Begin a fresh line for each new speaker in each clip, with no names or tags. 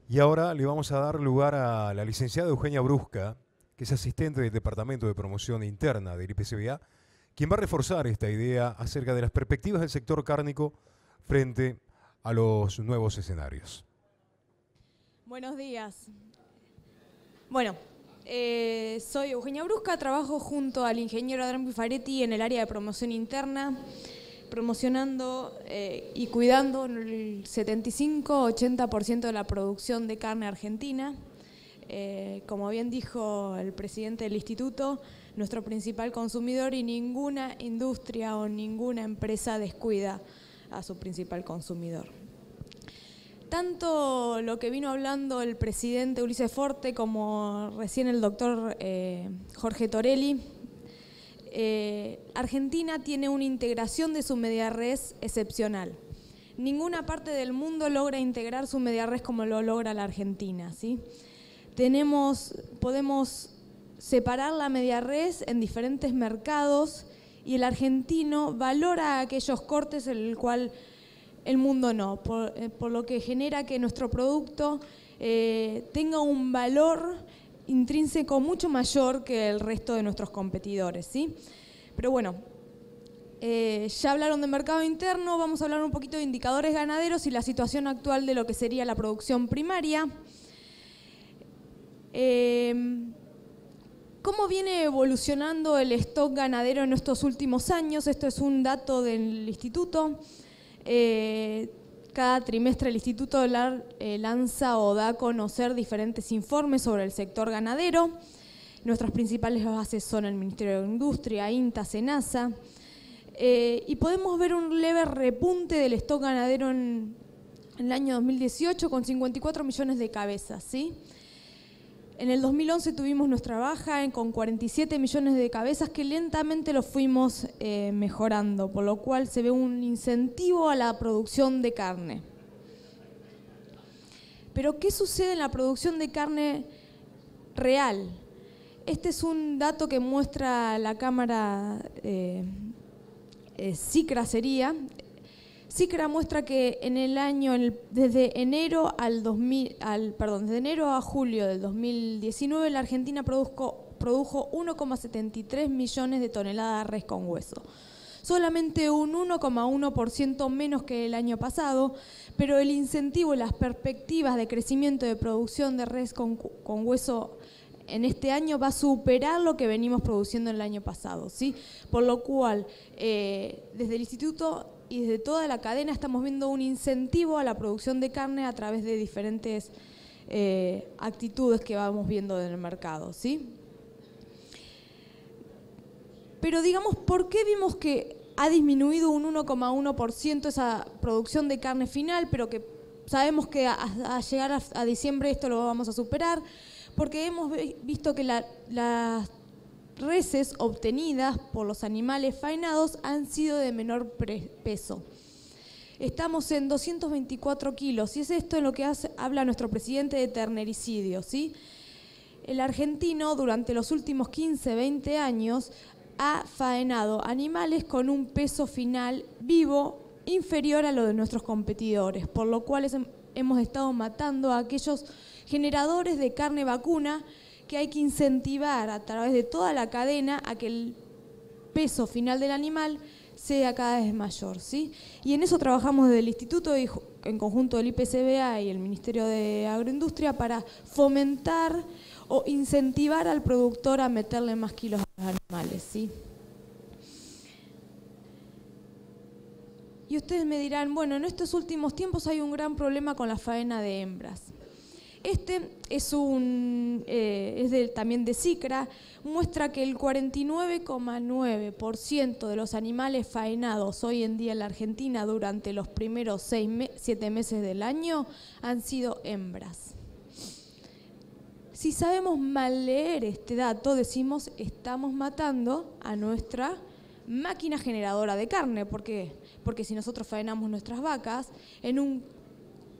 Y ahora le vamos a dar lugar a la licenciada Eugenia Brusca, que es asistente del Departamento de Promoción Interna del IPCBA, quien va a reforzar esta idea acerca de las perspectivas del sector cárnico frente a los nuevos escenarios.
Buenos días. Bueno, soy Eugenia Brusca, trabajo junto al ingeniero Adrián Pifaretti en el área de promoción interna, promocionando y cuidando el 75-80% de la producción de carne argentina. Como bien dijo el presidente del instituto, nuestro principal consumidor, y ninguna industria o ninguna empresa descuida a su principal consumidor. Tanto lo que vino hablando el presidente Ulises Forte como recién el doctor Jorge Torelli, Argentina tiene una integración de su media res excepcional. Ninguna parte del mundo logra integrar su media res como lo logra la Argentina, ¿sí? Podemos separar la media res en diferentes mercados y el argentino valora aquellos cortes en el cual el mundo no, por lo que genera que nuestro producto tenga un valor intrínseco mucho mayor que el resto de nuestros competidores, ¿sí? Pero bueno, ya hablaron de mercado interno, vamos a hablar un poquito de indicadores ganaderos y la situación actual de lo que sería la producción primaria. ¿Cómo viene evolucionando el stock ganadero en estos últimos años? Esto es un dato del instituto. Cada trimestre el instituto lanza o da a conocer diferentes informes sobre el sector ganadero. Nuestras principales bases son el Ministerio de Industria, INTA, SENASA. Y podemos ver un leve repunte del stock ganadero en el año 2018 con 54 millones de cabezas, ¿sí? En el 2011 tuvimos nuestra baja con 47 millones de cabezas que lentamente lo fuimos mejorando, por lo cual se ve un incentivo a la producción de carne. Pero ¿qué sucede en la producción de carne real? Este es un dato que muestra la cámara CICRA sería. CICRA muestra que en el año, desde enero a julio del 2019, la Argentina produjo 1,73 millones de toneladas de res con hueso. Solamente un 1,1% menos que el año pasado, pero el incentivo y las perspectivas de crecimiento de producción de res con hueso en este año va a superar lo que venimos produciendo en el año pasado, ¿sí? Por lo cual, desde el instituto y desde toda la cadena estamos viendo un incentivo a la producción de carne a través de diferentes actitudes que vamos viendo en el mercado, ¿sí? Pero digamos, ¿por qué vimos que ha disminuido un 1,1% esa producción de carne final, pero que sabemos que a llegar a diciembre esto lo vamos a superar? Porque hemos visto que las reses obtenidas por los animales faenados han sido de menor peso. Estamos en 224 kilos y es esto en lo que habla nuestro presidente de ternéricidio, ¿sí? El argentino durante los últimos 15, 20 años ha faenado animales con un peso final vivo inferior a lo de nuestros competidores, por lo cual hemos estado matando a aquellos generadores de carne vacuna que hay que incentivar a través de toda la cadena a que el peso final del animal sea cada vez mayor, ¿sí? Y en eso trabajamos desde el instituto y en conjunto del IPCBA y el Ministerio de Agroindustria para fomentar o incentivar al productor a meterle más kilos a los animales, ¿sí? Y ustedes me dirán, bueno, en estos últimos tiempos hay un gran problema con la faena de hembras. Este es también de CICRA, muestra que el 49,9% de los animales faenados hoy en día en la Argentina durante los primeros 7 meses del año han sido hembras. Si sabemos mal leer este dato, decimos estamos matando a nuestra máquina generadora de carne. ¿Por qué? Porque si nosotros faenamos nuestras vacas, en un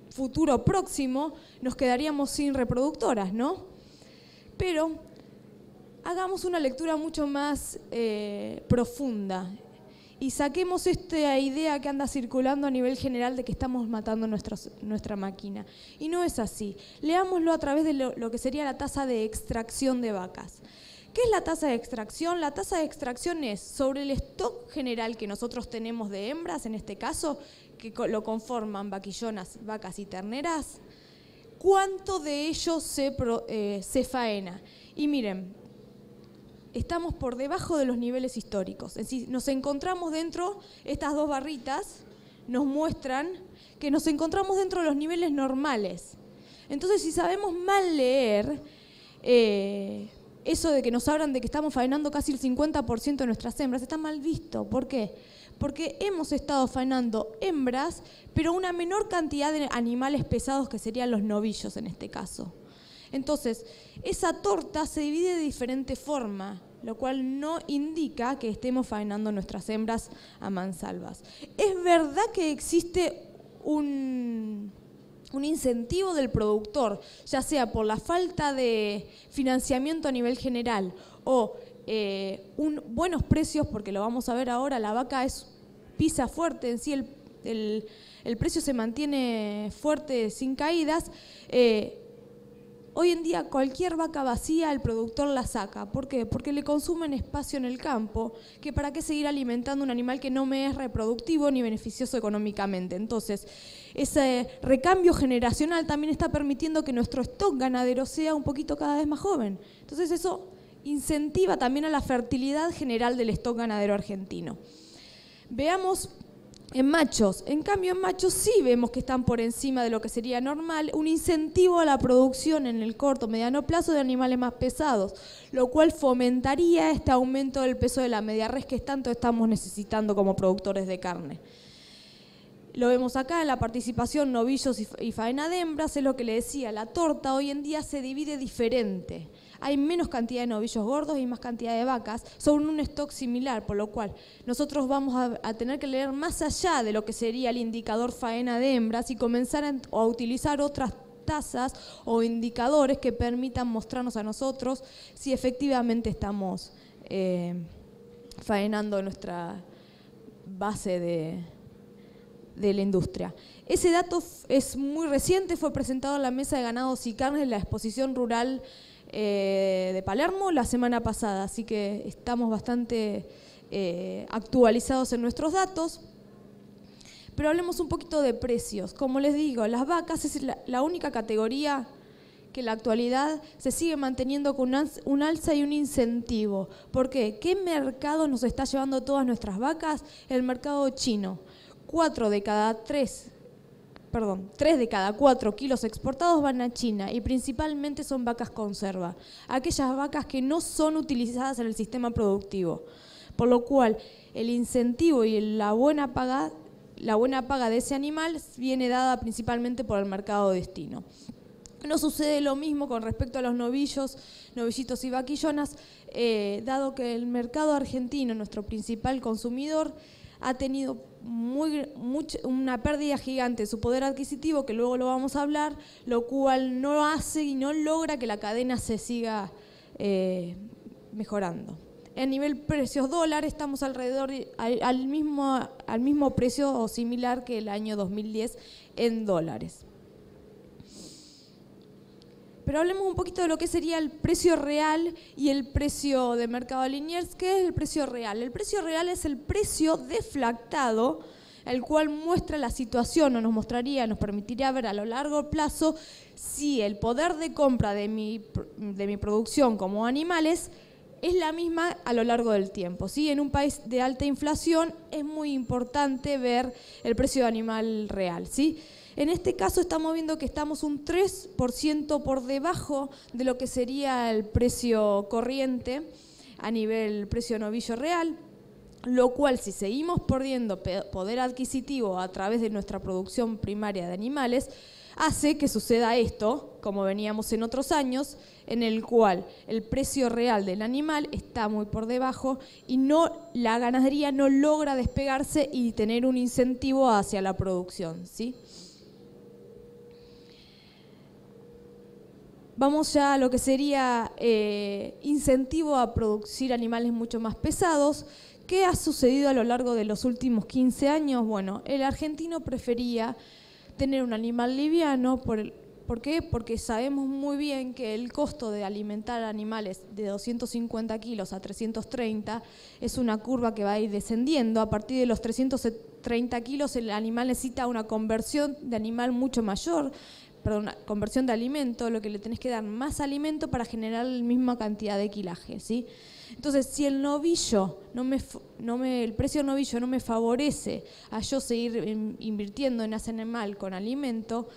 futuro próximo nos quedaríamos sin reproductoras, ¿no? Pero hagamos una lectura mucho más profunda y saquemos esta idea que anda circulando a nivel general de que estamos matando nuestra máquina. Y no es así. Leámoslo a través de lo que sería la tasa de extracción de vacas. ¿Qué es la tasa de extracción? La tasa de extracción es sobre el stock general que nosotros tenemos de hembras, en este caso, que lo conforman vaquillonas, vacas y terneras, ¿cuánto de ello se faena? Y miren, estamos por debajo de los niveles históricos. Es decir, nos encontramos dentro, estas dos barritas nos muestran que nos encontramos dentro de los niveles normales. Entonces, si sabemos mal leer, eso de que nos hablan de que estamos faenando casi el 50% de nuestras hembras, está mal visto. ¿Por qué? Porque hemos estado faenando hembras, pero una menor cantidad de animales pesados que serían los novillos en este caso. Entonces, esa torta se divide de diferente forma, lo cual no indica que estemos faenando nuestras hembras a mansalvas. Es verdad que existe un incentivo del productor, ya sea por la falta de financiamiento a nivel general o buenos precios, porque lo vamos a ver ahora, la vaca pisa fuerte, en sí el precio se mantiene fuerte sin caídas. Hoy en día cualquier vaca vacía el productor la saca. ¿Por qué? Porque le consumen espacio en el campo, que para qué seguir alimentando un animal que no me es reproductivo ni beneficioso económicamente. Entonces, ese recambio generacional también está permitiendo que nuestro stock ganadero sea un poquito cada vez más joven. Entonces eso incentiva también a la fertilidad general del stock ganadero argentino. Veamos en machos. En cambio, en machos sí vemos que están por encima de lo que sería normal, un incentivo a la producción en el corto, mediano plazo de animales más pesados, lo cual fomentaría este aumento del peso de la media res que tanto estamos necesitando como productores de carne. Lo vemos acá en la participación novillos y faena de hembras, es lo que le decía, la torta hoy en día se divide diferente. Hay menos cantidad de novillos gordos y más cantidad de vacas sobre un stock similar, por lo cual nosotros vamos a tener que leer más allá de lo que sería el indicador faena de hembras y comenzar a utilizar otras tasas o indicadores que permitan mostrarnos a nosotros si efectivamente estamos faenando nuestra base de la industria. Ese dato es muy reciente, fue presentado en la Mesa de Ganados y Carnes en la exposición rural de Palermo la semana pasada, así que estamos bastante actualizados en nuestros datos. Pero hablemos un poquito de precios. Como les digo, las vacas es la única categoría que en la actualidad se sigue manteniendo con un alza y un incentivo. ¿Por qué? ¿Qué mercado nos está llevando todas nuestras vacas? El mercado chino. 3 de cada 4 kilos exportados van a China y principalmente son vacas conserva, aquellas vacas que no son utilizadas en el sistema productivo. Por lo cual, el incentivo y la buena paga de ese animal viene dada principalmente por el mercado destino. No sucede lo mismo con respecto a los novillitos y vaquillonas, dado que el mercado argentino, nuestro principal consumidor, ha tenido una pérdida gigante de su poder adquisitivo, que luego lo vamos a hablar, lo cual no hace y no logra que la cadena se siga mejorando. En nivel precios dólar estamos alrededor al mismo precio o similar que el año 2010 en dólares. Pero hablemos un poquito de lo que sería el precio real y el precio de mercado de Liniers. ¿Qué es el precio real? El precio real es el precio deflactado, el cual muestra la situación o nos permitiría ver a lo largo plazo si el poder de compra de mi producción como animales es la misma a lo largo del tiempo. ¿Sí? En un país de alta inflación es muy importante ver el precio de animal real, ¿sí? En este caso estamos viendo que estamos un 3% por debajo de lo que sería el precio corriente a nivel precio novillo real, lo cual si seguimos perdiendo poder adquisitivo a través de nuestra producción primaria de animales, hace que suceda esto, como veníamos en otros años, en el cual el precio real del animal está muy por debajo y la ganadería no logra despegarse y tener un incentivo hacia la producción, ¿sí? Vamos ya a lo que sería incentivo a producir animales mucho más pesados, ¿Qué ha sucedido a lo largo de los últimos 15 años? Bueno, el argentino prefería tener un animal liviano. ¿Por qué? Porque sabemos muy bien que el costo de alimentar animales de 250 kilos a 330 es una curva que va a ir descendiendo. A partir de los 330 kilos el animal necesita una conversión de animal mucho mayor, perdón, una conversión de alimento, lo que le tenés que dar más alimento para generar la misma cantidad de quilaje, ¿sí? Entonces, si el novillo el precio del novillo no me favorece a yo seguir invirtiendo en ese animal con alimento,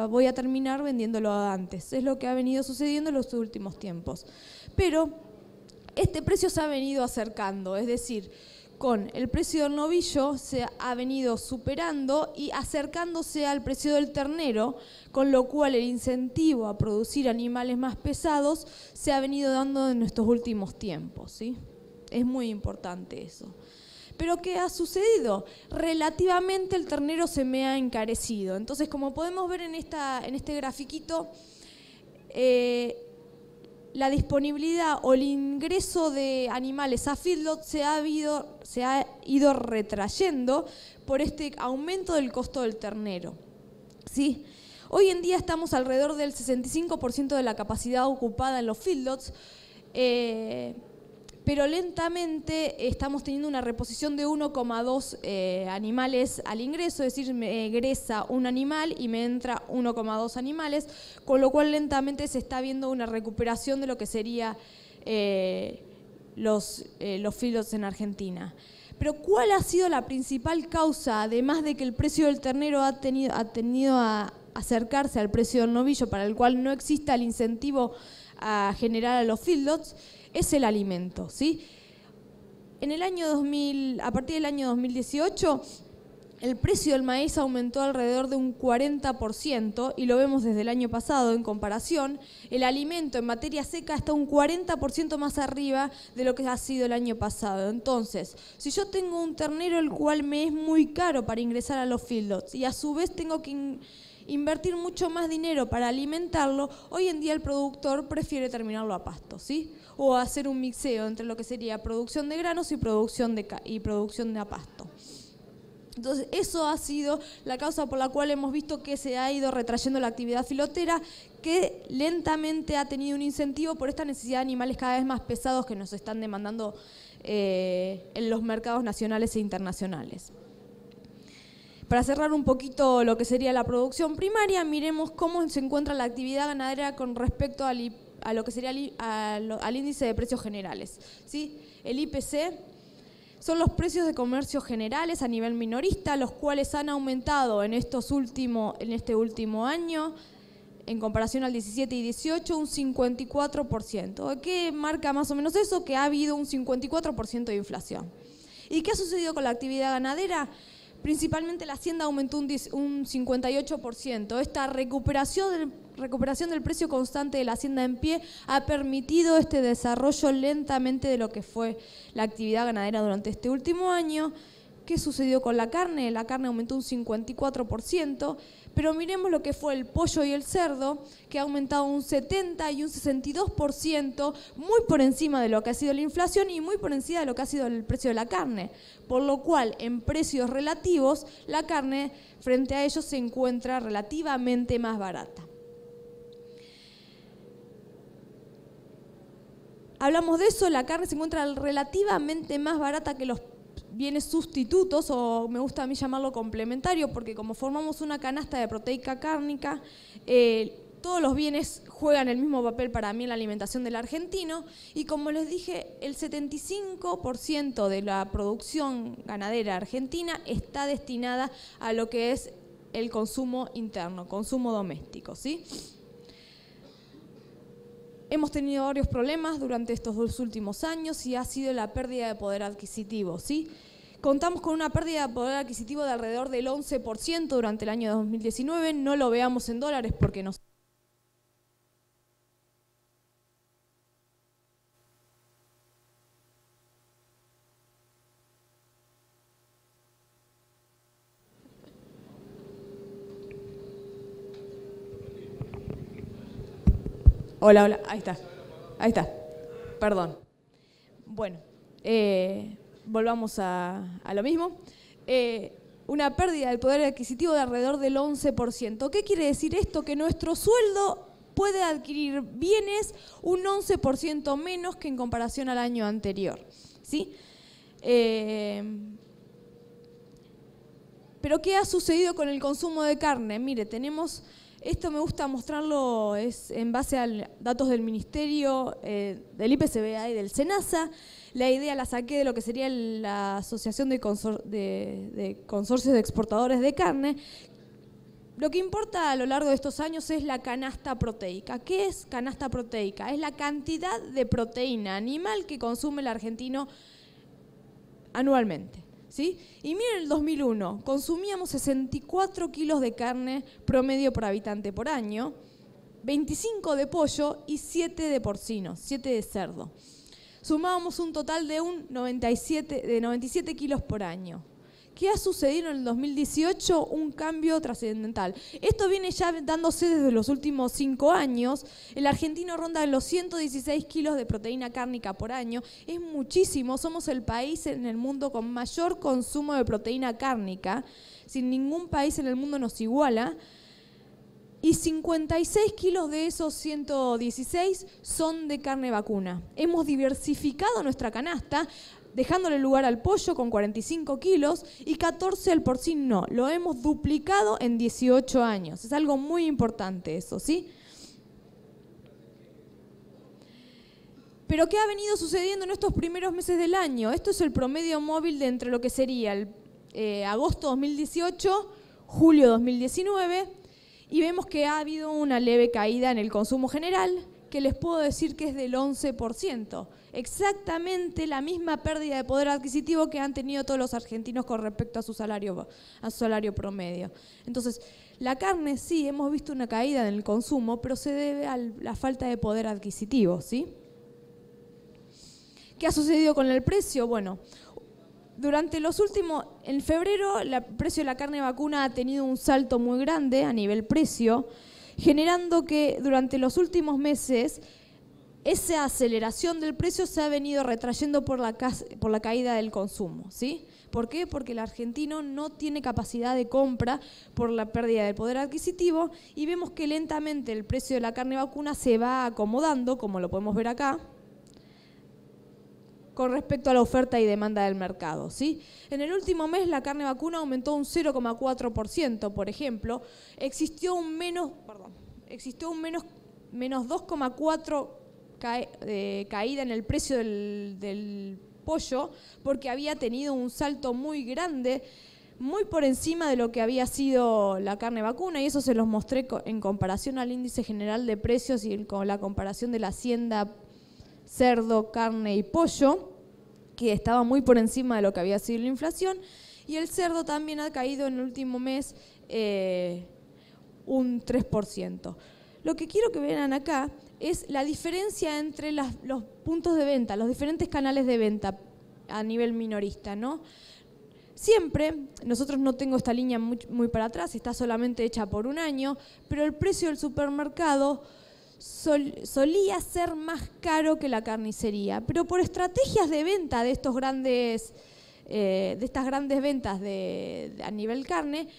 voy a terminar vendiéndolo antes. Es lo que ha venido sucediendo en los últimos tiempos. Pero este precio se ha venido acercando, es decir, con el precio del novillo se ha venido superando y acercándose al precio del ternero, con lo cual el incentivo a producir animales más pesados se ha venido dando en estos últimos tiempos, ¿sí? Es muy importante eso. ¿Pero qué ha sucedido? Relativamente el ternero se me ha encarecido. Entonces, como podemos ver en este grafiquito, la disponibilidad o el ingreso de animales a feedlot se ha ido retrayendo por este aumento del costo del ternero, ¿sí? Hoy en día estamos alrededor del 65% de la capacidad ocupada en los feedlots, pero lentamente estamos teniendo una reposición de 1,2 animales al ingreso, es decir, me egresa un animal y me entra 1,2 animales, con lo cual lentamente se está viendo una recuperación de lo que sería los feedlots en Argentina. Pero ¿cuál ha sido la principal causa, además de que el precio del ternero ha tenido a acercarse al precio del novillo, para el cual no exista el incentivo a generar a los feedlots? Es el alimento, ¿sí? A partir del año 2018, el precio del maíz aumentó alrededor de un 40%, y lo vemos desde el año pasado en comparación. El alimento en materia seca está un 40% más arriba de lo que ha sido el año pasado. Entonces, si yo tengo un ternero el cual me es muy caro para ingresar a los feedlots y a su vez tengo que invertir mucho más dinero para alimentarlo, hoy en día el productor prefiere terminarlo a pasto, ¿sí? O hacer un mixeo entre lo que sería producción de granos y producción de a pasto. Entonces, eso ha sido la causa por la cual hemos visto que se ha ido retrayendo la actividad filotera, que lentamente ha tenido un incentivo por esta necesidad de animales cada vez más pesados que nos están demandando en los mercados nacionales e internacionales. Para cerrar un poquito lo que sería la producción primaria, miremos cómo se encuentra la actividad ganadera con respecto a lo que sería al índice de precios generales, ¿sí? El IPC son los precios de comercio generales a nivel minorista, los cuales han aumentado en este último año, en comparación al 17 y 18, un 54%. ¿Qué marca más o menos eso? Que ha habido un 54% de inflación. ¿Y qué ha sucedido con la actividad ganadera? Principalmente la hacienda aumentó un 58%. Esta recuperación del precio constante de la hacienda en pie ha permitido este desarrollo lentamente de lo que fue la actividad ganadera durante este último año. ¿Qué sucedió con la carne? La carne aumentó un 54%, pero miremos lo que fue el pollo y el cerdo, que ha aumentado un 70 y un 62%, muy por encima de lo que ha sido la inflación y muy por encima de lo que ha sido el precio de la carne. Por lo cual, en precios relativos, la carne frente a ellos se encuentra relativamente más barata. Hablamos de eso, la carne se encuentra relativamente más barata que los bienes sustitutos, o me gusta a mí llamarlo complementario, porque como formamos una canasta de proteica cárnica, todos los bienes juegan el mismo papel para mí en la alimentación del argentino, y como les dije, el 75% de la producción ganadera argentina está destinada a lo que es el consumo interno, consumo doméstico, ¿sí? Hemos tenido varios problemas durante estos 2 últimos años y ha sido la pérdida de poder adquisitivo, ¿sí? Contamos con una pérdida de poder adquisitivo de alrededor del 11% durante el año 2019. No lo veamos en dólares porque no. Hola, ahí está. Perdón. Bueno, volvamos a lo mismo, una pérdida del poder adquisitivo de alrededor del 11%. ¿Qué quiere decir esto? Que nuestro sueldo puede adquirir bienes un 11% menos que en comparación al año anterior, ¿sí? Pero ¿qué ha sucedido con el consumo de carne? Mire, tenemos, esto me gusta mostrarlo, es en base a datos del Ministerio, del IPCBA y del SENASA. La idea la saqué de lo que sería la Asociación de Consorcios de Exportadores de Carne. Lo que importa a lo largo de estos años es la canasta proteica. ¿Qué es canasta proteica? Es la cantidad de proteína animal que consume el argentino anualmente, ¿sí? Y miren el 2001, consumíamos 64 kilos de carne promedio por habitante por año, 25 de pollo y 7 de porcino, 7 de cerdo. Sumábamos un total de 97 kilos por año. ¿Qué ha sucedido en el 2018? Un cambio trascendental. Esto viene ya dándose desde los últimos 5 años. El argentino ronda los 116 kilos de proteína cárnica por año. Es muchísimo. Somos el país en el mundo con mayor consumo de proteína cárnica. Sin ningún país en el mundo nos iguala. Y 56 kilos de esos 116 son de carne vacuna. Hemos diversificado nuestra canasta, dejándole lugar al pollo con 45 kilos y 14 al porcino. Lo hemos duplicado en 18 años. Es algo muy importante eso, ¿sí? Pero ¿qué ha venido sucediendo en estos primeros meses del año? Esto es el promedio móvil de entre lo que sería el agosto 2018, julio 2019, y vemos que ha habido una leve caída en el consumo general, que les puedo decir que es del 11%. Exactamente la misma pérdida de poder adquisitivo que han tenido todos los argentinos con respecto a su salario promedio. Entonces, la carne sí, hemos visto una caída en el consumo, pero se debe a la falta de poder adquisitivo, ¿sí? ¿Qué ha sucedido con el precio? Bueno, en febrero, el precio de la carne vacuna ha tenido un salto muy grande a nivel precio, generando que durante los últimos meses esa aceleración del precio se ha venido retrayendo por la caída del consumo, ¿sí? ¿Por qué? Porque el argentino no tiene capacidad de compra por la pérdida del poder adquisitivo y vemos que lentamente el precio de la carne vacuna se va acomodando, como lo podemos ver acá, con respecto a la oferta y demanda del mercado, ¿sí? En el último mes la carne vacuna aumentó un 0,4%, por ejemplo. Existió un menos 2,4% caída en el precio del pollo, porque había tenido un salto muy grande, muy por encima de lo que había sido la carne vacuna, y eso se los mostré en comparación al índice general de precios y con la comparación de la hacienda cerdo, carne y pollo, que estaba muy por encima de lo que había sido la inflación, y el cerdo también ha caído en el último mes un 3%. Lo que quiero que vean acá es la diferencia entre los puntos de venta, los diferentes canales de venta a nivel minorista, ¿no? Siempre, nosotros no tengo esta línea muy para atrás, está solamente hecha por un año, pero el precio del supermercado solía ser más caro que la carnicería, pero por estrategias de venta de estas grandes ventas a nivel carne,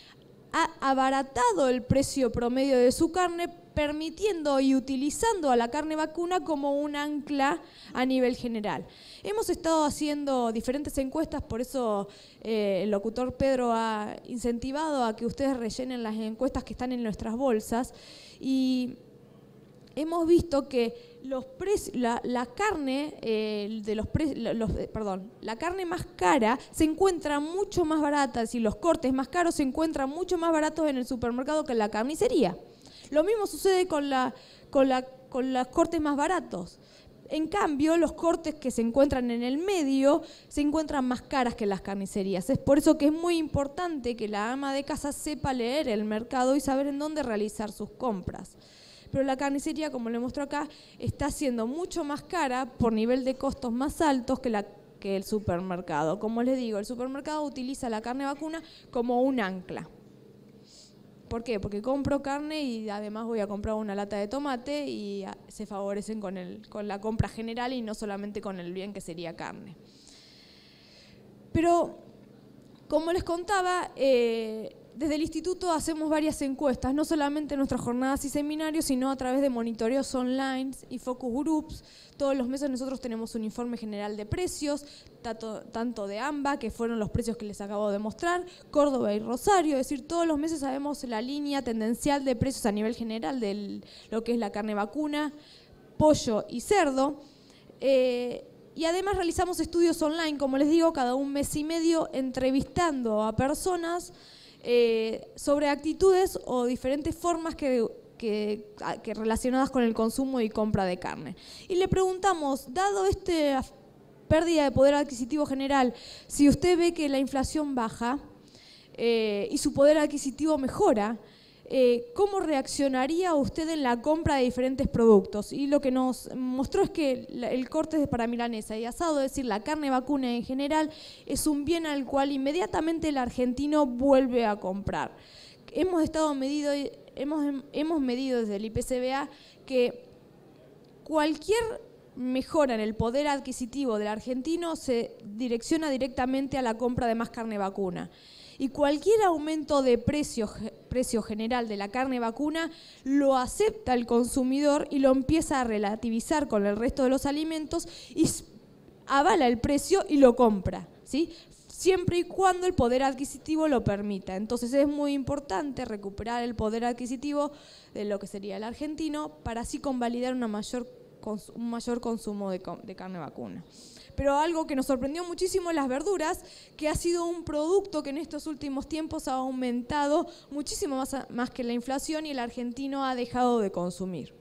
ha abaratado el precio promedio de su carne, permitiendo y utilizando a la carne vacuna como un ancla a nivel general. Hemos estado haciendo diferentes encuestas, por eso el locutor Pedro ha incentivado a que ustedes rellenen las encuestas que están en nuestras bolsas, y hemos visto que la carne más cara se encuentra mucho más barata, y los cortes más caros se encuentran mucho más baratos en el supermercado que en la carnicería. Lo mismo sucede con los cortes más baratos. En cambio, los cortes que se encuentran en el medio se encuentran más caras que en las carnicerías. Es por eso que es muy importante que la ama de casa sepa leer el mercado y saber en dónde realizar sus compras. Pero la carnicería, como le muestro acá, está siendo mucho más cara por nivel de costos más altos que el supermercado. Como les digo, el supermercado utiliza la carne vacuna como un ancla. ¿Por qué? Porque compro carne y además voy a comprar una lata de tomate y se favorecen con la compra general y no solamente con el bien que sería carne. Pero, como les contaba, desde el instituto hacemos varias encuestas, no solamente en nuestras jornadas y seminarios, sino a través de monitoreos online y focus groups. Todos los meses nosotros tenemos un informe general de precios, tanto de AMBA, que fueron los precios que les acabo de mostrar, Córdoba y Rosario, es decir, todos los meses sabemos la línea tendencial de precios a nivel general de lo que es la carne vacuna, pollo y cerdo. Y además realizamos estudios online, como les digo, cada un mes y medio, entrevistando a personas sobre actitudes o diferentes formas que relacionadas con el consumo y compra de carne. Y le preguntamos, dado esta pérdida de poder adquisitivo general, si usted ve que la inflación baja y su poder adquisitivo mejora, ¿cómo reaccionaría usted en la compra de diferentes productos? Y lo que nos mostró es que el corte para milanesa y asado, es decir, la carne vacuna en general, es un bien al cual inmediatamente el argentino vuelve a comprar. Hemos medido desde el IPCBA que cualquier mejora en el poder adquisitivo del argentino se direcciona directamente a la compra de más carne vacuna. Y cualquier aumento de precio general de la carne vacuna lo acepta el consumidor y lo empieza a relativizar con el resto de los alimentos y avala el precio y lo compra, ¿sí? Siempre y cuando el poder adquisitivo lo permita. Entonces es muy importante recuperar el poder adquisitivo de lo que sería el argentino para así convalidar un mayor consumo de carne vacuna. Pero algo que nos sorprendió muchísimo, las verduras, que ha sido un producto que en estos últimos tiempos ha aumentado muchísimo más que la inflación y el argentino ha dejado de consumir.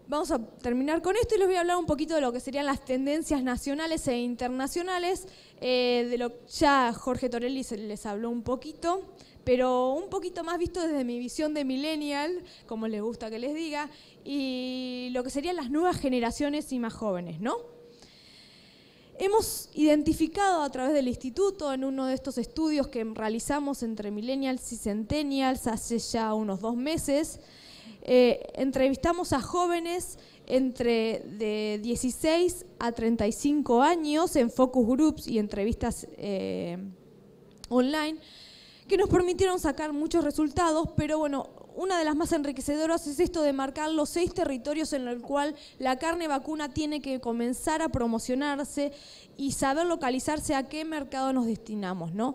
Vamos a terminar con esto y les voy a hablar un poquito de lo que serían las tendencias nacionales e internacionales. Ya Jorge Torelli les habló un poquito, pero un poquito más visto desde mi visión de millennial, como les gusta que les diga, y lo que serían las nuevas generaciones y más jóvenes, ¿no? Hemos identificado a través del instituto, en uno de estos estudios que realizamos entre millennials y centennials hace ya unos 2 meses, entrevistamos a jóvenes de 16 a 35 años en focus groups y entrevistas online, que nos permitieron sacar muchos resultados, pero bueno, una de las más enriquecedoras es esto de marcar los 6 territorios en los cuales la carne vacuna tiene que comenzar a promocionarse y saber localizarse a qué mercado nos destinamos, ¿no?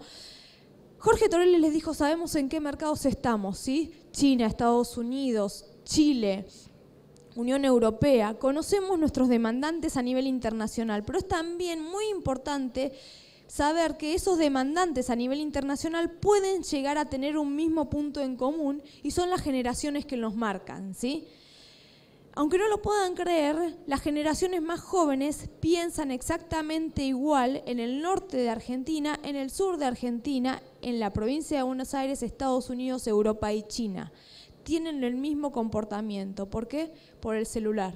Jorge Torelli les dijo, sabemos en qué mercados estamos, ¿sí? China, Estados Unidos, Chile, Unión Europea, conocemos nuestros demandantes a nivel internacional, pero es también muy importante saber que esos demandantes a nivel internacional pueden llegar a tener un mismo punto en común y son las generaciones que nos marcan, ¿sí? Aunque no lo puedan creer, las generaciones más jóvenes piensan exactamente igual en el norte de Argentina, en el sur de Argentina, en la provincia de Buenos Aires, Estados Unidos, Europa y China. Tienen el mismo comportamiento. ¿Por qué? Por el celular.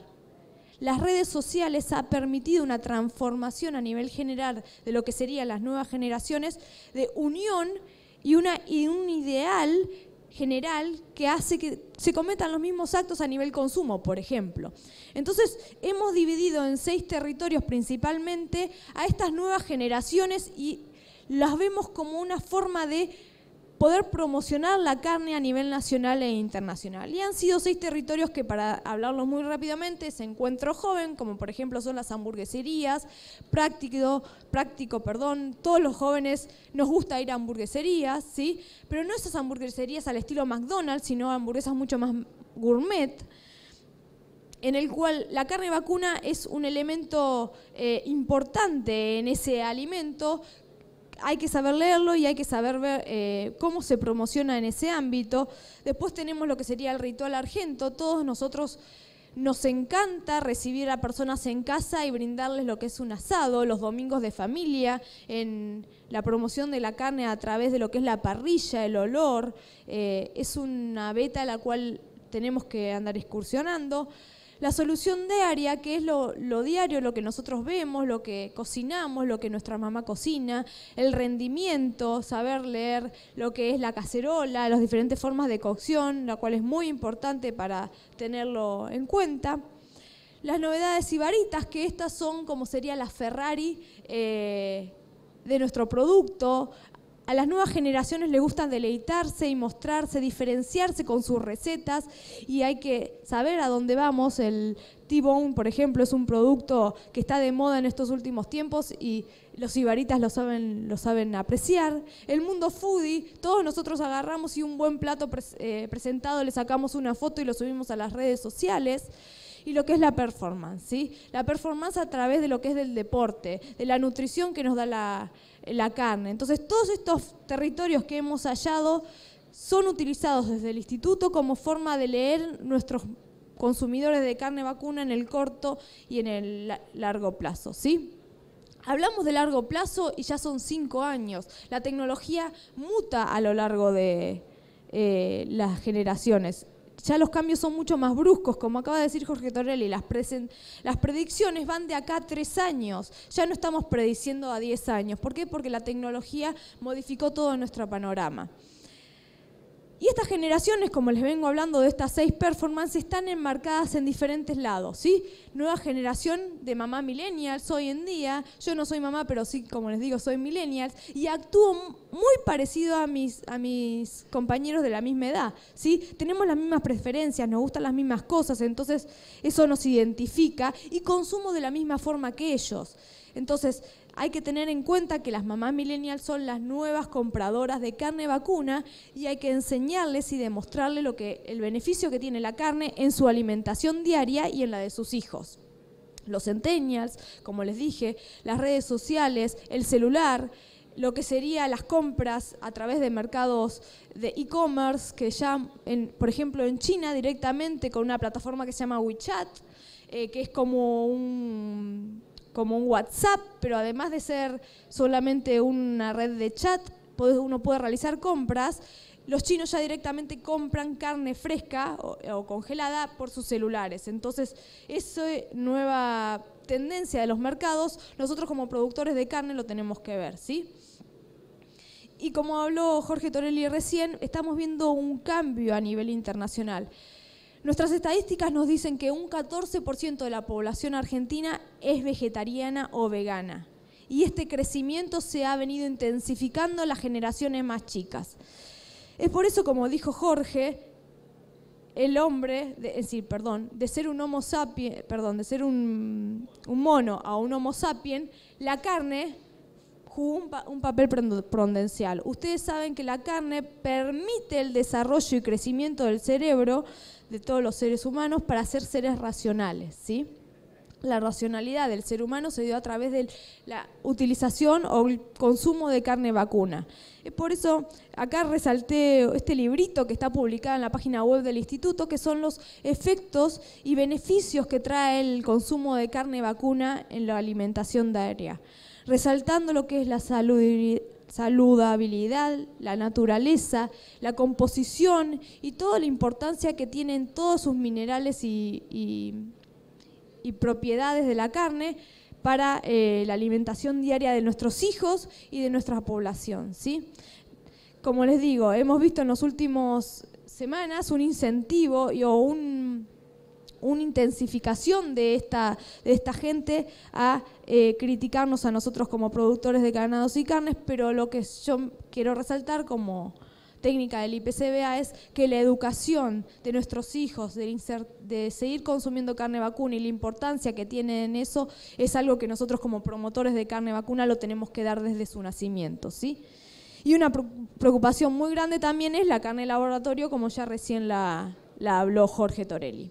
Las redes sociales han permitido una transformación a nivel general de lo que serían las nuevas generaciones, de unión y un ideal general que hace que se cometan los mismos actos a nivel consumo, por ejemplo. Entonces, hemos dividido en 6 territorios principalmente a estas nuevas generaciones y las vemos como una forma de poder promocionar la carne a nivel nacional e internacional. Y han sido 6 territorios que, para hablarlos muy rápidamente, es Encuentro Joven, como por ejemplo son las hamburgueserías, práctico, todos los jóvenes nos gusta ir a hamburgueserías, ¿sí? Pero no esas hamburgueserías al estilo McDonald's, sino hamburguesas mucho más gourmet, en el cual la carne vacuna es un elemento importante en ese alimento. Hay que saber leerlo y hay que saber ver cómo se promociona en ese ámbito. Después tenemos lo que sería el ritual argento. Todos nosotros nos encanta recibir a personas en casa y brindarles lo que es un asado, los domingos de familia, en la promoción de la carne a través de lo que es la parrilla, el olor. Es una beta a la cual tenemos que andar excursionando. La solución diaria, que es lo diario, lo que nosotros vemos, lo que cocinamos, lo que nuestra mamá cocina, el rendimiento, saber leer lo que es la cacerola, las diferentes formas de cocción, la cual es muy importante para tenerlo en cuenta. Las novedades sibaritas, que estas son como sería la Ferrari de nuestro producto. A las nuevas generaciones les gusta deleitarse y mostrarse, diferenciarse con sus recetas y hay que saber a dónde vamos. El T-Bone, por ejemplo, es un producto que está de moda en estos últimos tiempos y los sibaritas lo saben apreciar. El mundo foodie, todos nosotros agarramos y un buen plato presentado le sacamos una foto y lo subimos a las redes sociales. Y lo que es la performance, ¿sí? La performance a través de lo que es del deporte, de la nutrición que nos da la carne. Entonces, todos estos territorios que hemos hallado son utilizados desde el instituto como forma de leer nuestros consumidores de carne vacuna en el corto y en el largo plazo, ¿sí? Hablamos de largo plazo y ya son 5 años. La tecnología muta a lo largo de las generaciones. Ya los cambios son mucho más bruscos, como acaba de decir Jorge Torelli, las predicciones van de acá a 3 años, ya no estamos prediciendo a 10 años. ¿Por qué? Porque la tecnología modificó todo nuestro panorama. Y estas generaciones, como les vengo hablando de estas 6 performances, están enmarcadas en diferentes lados, ¿sí? Nueva generación de mamá millennials hoy en día. Yo no soy mamá, pero sí, como les digo, soy millennials. Y actúo muy parecido a mis compañeros de la misma edad, ¿sí? Tenemos las mismas preferencias, nos gustan las mismas cosas, entonces eso nos identifica y consumo de la misma forma que ellos. Entonces, hay que tener en cuenta que las mamás millennials son las nuevas compradoras de carne vacuna y hay que enseñarles y demostrarles el beneficio que tiene la carne en su alimentación diaria y en la de sus hijos. Los centennials, como les dije, las redes sociales, el celular, lo que serían las compras a través de mercados de e-commerce, que ya, por ejemplo, en China directamente con una plataforma que se llama WeChat, que es como un WhatsApp, pero además de ser solamente una red de chat, uno puede realizar compras. Los chinos ya directamente compran carne fresca o congelada por sus celulares. Entonces, esa nueva tendencia de los mercados, nosotros como productores de carne lo tenemos que ver, ¿sí? Y como habló Jorge Torelli recién, estamos viendo un cambio a nivel internacional. Nuestras estadísticas nos dicen que un 14% de la población argentina es vegetariana o vegana. Y este crecimiento se ha venido intensificando en las generaciones más chicas. Es por eso, como dijo Jorge, el hombre, de ser un homo sapiens, de ser un mono a un homo sapiens, la carne jugó un papel prudencial. Ustedes saben que la carne permite el desarrollo y crecimiento del cerebro de todos los seres humanos para ser seres racionales, ¿sí? La racionalidad del ser humano se dio a través de la utilización o el consumo de carne vacuna. Por eso acá resalté este librito que está publicado en la página web del instituto, que son los efectos y beneficios que trae el consumo de carne vacuna en la alimentación diaria, resaltando lo que es la saludabilidad, la naturaleza, la composición y toda la importancia que tienen todos sus minerales y propiedades de la carne para la alimentación diaria de nuestros hijos y de nuestra población, ¿sí? Como les digo, hemos visto en las últimas semanas un incentivo o una intensificación de esta gente a criticarnos a nosotros como productores de ganados y carnes, pero lo que yo quiero resaltar como técnica del IPCBA es que la educación de nuestros hijos de seguir consumiendo carne vacuna y la importancia que tiene en eso es algo que nosotros como promotores de carne vacuna lo tenemos que dar desde su nacimiento, ¿sí? Y una preocupación muy grande también es la carne de laboratorio, como ya recién la habló Jorge Torelli.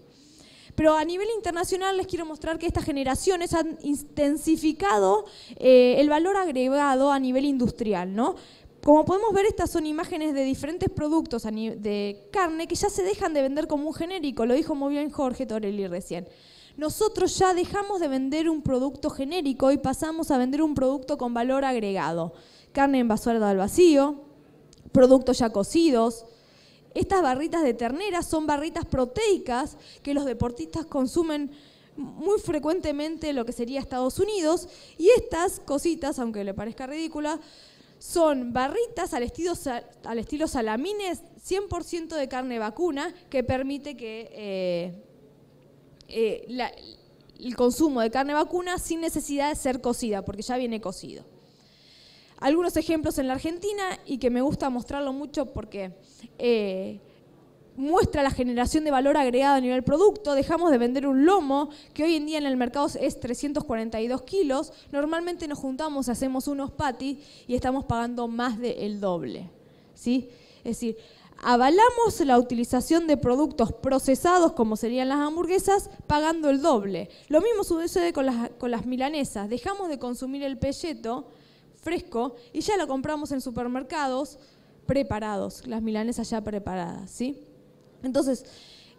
Pero a nivel internacional les quiero mostrar que estas generaciones han intensificado el valor agregado a nivel industrial, ¿no? Como podemos ver, estas son imágenes de diferentes productos de carne que ya se dejan de vender como un genérico, lo dijo muy bien Jorge Torelli recién. Nosotros ya dejamos de vender un producto genérico y pasamos a vender un producto con valor agregado. Carne envasada al vacío, productos ya cocidos. Estas barritas de ternera son barritas proteicas que los deportistas consumen muy frecuentemente en lo que sería Estados Unidos. Y estas cositas, aunque le parezca ridícula, son barritas al estilo salamines, 100% de carne vacuna, que permite que el consumo de carne vacuna sin necesidad de ser cocida, porque ya viene cocido. Algunos ejemplos en la Argentina, y que me gusta mostrarlo mucho porque muestra la generación de valor agregado a nivel producto. Dejamos de vender un lomo, que hoy en día en el mercado es 342 kilos. Normalmente nos juntamos, hacemos unos patties y estamos pagando más del doble, ¿sí? Es decir, avalamos la utilización de productos procesados, como serían las hamburguesas, pagando el doble. Lo mismo sucede con las milanesas. Dejamos de consumir el pelleto fresco y ya lo compramos en supermercados preparados, las milanesas ya preparadas, ¿sí? Entonces,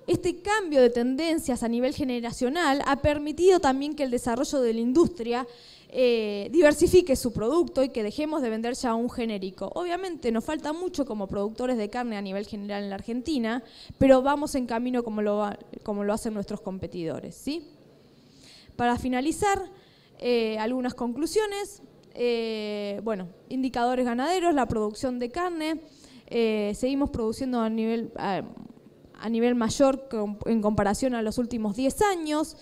este cambio de tendencias a nivel generacional ha permitido también que el desarrollo de la industria diversifique su producto y que dejemos de vender ya un genérico. Obviamente nos falta mucho como productores de carne a nivel general en la Argentina, pero vamos en camino como lo hacen nuestros competidores, ¿sí? Para finalizar, algunas conclusiones. Bueno, indicadores ganaderos, la producción de carne. Seguimos produciendo a nivel mayor en comparación a los últimos 10 años.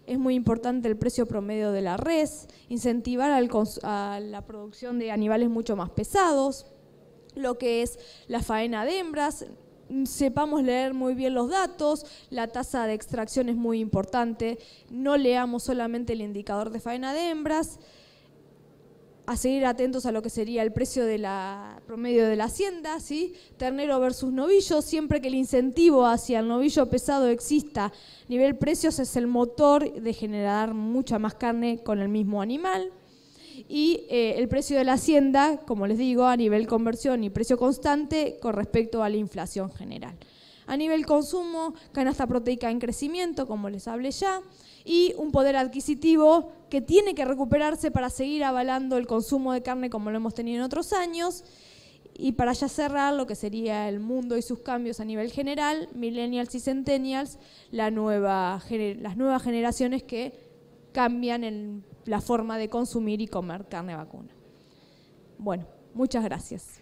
Es muy importante el precio promedio de la res, incentivar a la producción de animales mucho más pesados, lo que es la faena de hembras. Sepamos leer muy bien los datos, la tasa de extracción es muy importante, no leamos solamente el indicador de faena de hembras, a seguir atentos a lo que sería el precio de la promedio de la hacienda, ¿sí? Ternero versus novillo, siempre que el incentivo hacia el novillo pesado exista, nivel precios es el motor de generar mucha más carne con el mismo animal. Y el precio de la hacienda, como les digo, a nivel conversión y precio constante con respecto a la inflación general. A nivel consumo, canasta proteica en crecimiento, como les hablé ya, y un poder adquisitivo que tiene que recuperarse para seguir avalando el consumo de carne como lo hemos tenido en otros años. Y para ya cerrar lo que sería el mundo y sus cambios a nivel general, millennials y centennials, las nuevas generaciones que cambian en la forma de consumir y comer carne vacuna. Bueno, muchas gracias.